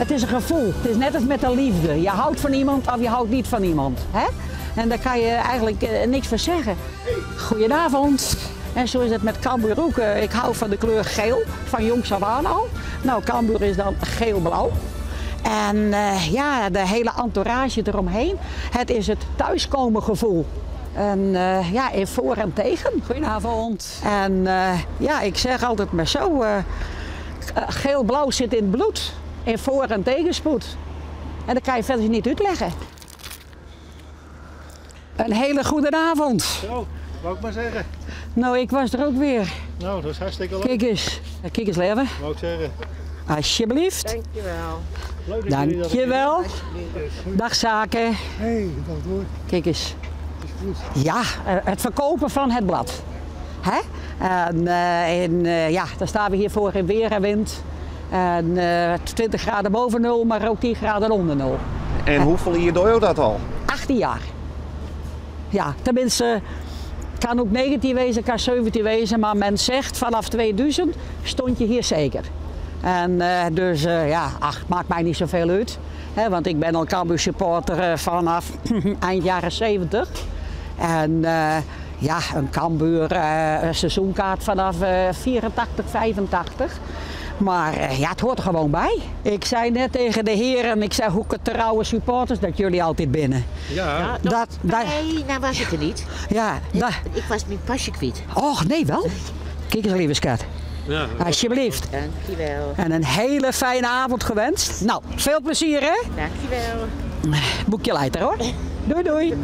het is een gevoel. Het is net als met de liefde. Je houdt van iemand of je houdt niet van iemand. Hè? En daar kan je eigenlijk niks van zeggen. Goedenavond. En zo is het met Cambuur ook. Ik hou van de kleur geel, van jongs af aan al. Nou, Cambuur is dan geel-blauw. En ja, de hele entourage eromheen. Het is het thuiskomen gevoel. En ja, in voor en tegen. Goedenavond. En ja, ik zeg altijd maar zo, geel-blauw zit in het bloed. In voor- en tegenspoed. En dat kan je verder niet uitleggen. Een hele goede avond. Zo, wou ik maar zeggen. Nou, ik was er ook weer. Nou, dat is hartstikke leuk. Kijk eens leven. Wou ik zeggen. Alsjeblieft. Dankjewel. Leuk dat jullie dat Dankjewel. Dag Zaken. Hé, dat hoor. Kijk eens. Het is goed. Ja, het verkopen van het blad. Hè? En ja, daar staan we hier voor in weer en wind. En 20 graden boven nul, maar ook 10 graden onder nul. En hoeveel jaar doe je dat al? 18 jaar. Ja, tenminste, kan ook 19 wezen, kan 17 wezen, maar men zegt vanaf 2000 stond je hier zeker. En dus ja, ach, maakt mij niet zoveel uit. Hè, want ik ben al Cambuur supporter vanaf eind jaren 70. En ja, een Cambuur seizoenkaart vanaf 84, 85. Maar ja, het hoort er gewoon bij. Ik zei net tegen de heren, ik zei hoe trouwe supporters dat jullie altijd binnen. Ja. Nee, nou was het er niet. Ja, Ik was mijn pasje kwijt. Och, nee wel. Kijk eens, lieve schat. Ja. Alsjeblieft. Dankjewel. En een hele fijne avond gewenst. Nou, veel plezier hè. Dankjewel. Boekje later hoor. Doei doei.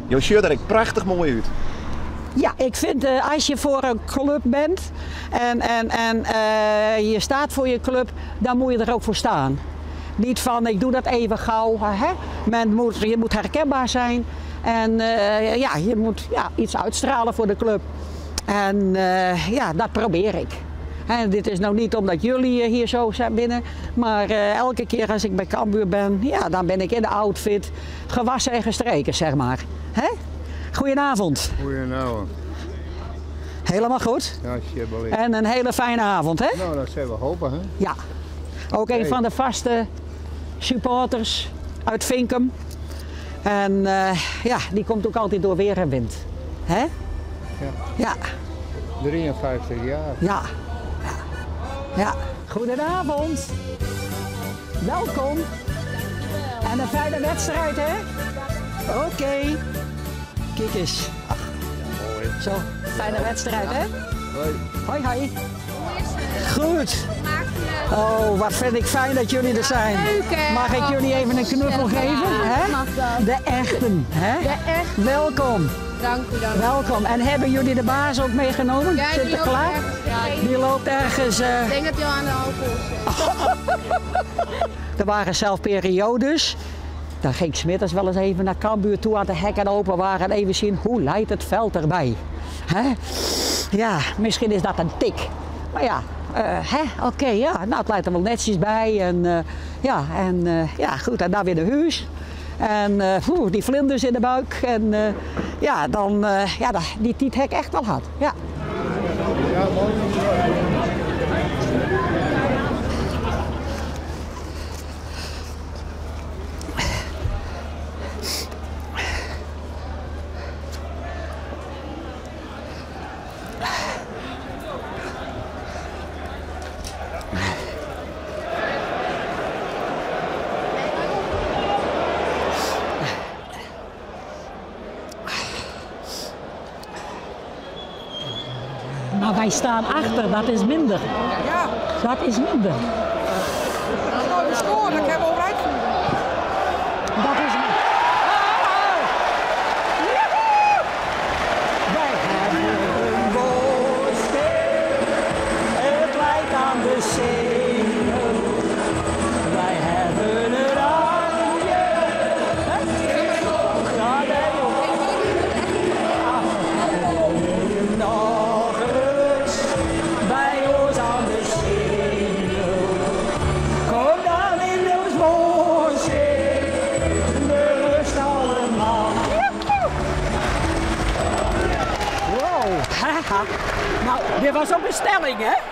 Je shirt er prachtig mooi uit. Ja, ik vind als je voor een club bent en je staat voor je club, dan moet je er ook voor staan. Niet van ik doe dat even gauw. Hè? Je moet herkenbaar zijn en ja, je moet iets uitstralen voor de club. En ja, dat probeer ik. En dit is nou niet omdat jullie hier zo zijn binnen, maar elke keer als ik bij Cambuur ben, ja, dan ben ik in de outfit gewassen en gestreken, zeg maar. Hè? Goedenavond. Goedenavond. Helemaal goed. Ja, alsjeblieft. En een hele fijne avond, hè? Nou, dat zijn we hopen, hè? Ja. Ook een van de vaste supporters uit Vinkum. En ja, die komt ook altijd door weer en wind. Hè? Ja. Ja. 53 jaar. Ja. Ja. Goedenavond. Welkom. En een fijne wedstrijd, hè? Oké. Kijk eens. Ach, Mooi. zo, fijne wedstrijd, hè? Hoi. Hoi, hoi. Goed. Oh, wat vind ik fijn dat jullie er zijn. Mag ik jullie even een knuffel geven? Hè? De echten, hè? De echt. Welkom. Dank u, dank u. Welkom. En hebben jullie de baas ook meegenomen? Ja, die Zit er loopt klaar? ergens, ja. Die loopt ergens. Ik denk dat hij al aan de alcohol zit. Er waren zelf periodes. Dan ging Smithers wel eens even naar Cambuur toe, aan de hekken open waren en even zien hoe leidt het veld erbij. Hè? Ja, misschien is dat een tik. Maar ja, oké, ja, nou het leidt er wel netjes bij. En ja, goed, en daar weer de huis. En die vlinders in de buik. En ja, dan, die tiet hek echt wel had. Ja. Ja, mooi. Maar wij staan achter, dat is minder. Ja, Dat is minder. dat is nooit bescoren, ik heb over uitvoeren. Dat is minder. Wij hebben een woordstil, het lijkt aan de zenuw. Wij hebben een handje. Ja, nee joh. Nog eens bij ons aan de zenuw. Kom dan in ons woordstil, de rust allemaal. Wow, haha. Nou, dit was op bestelling, hè?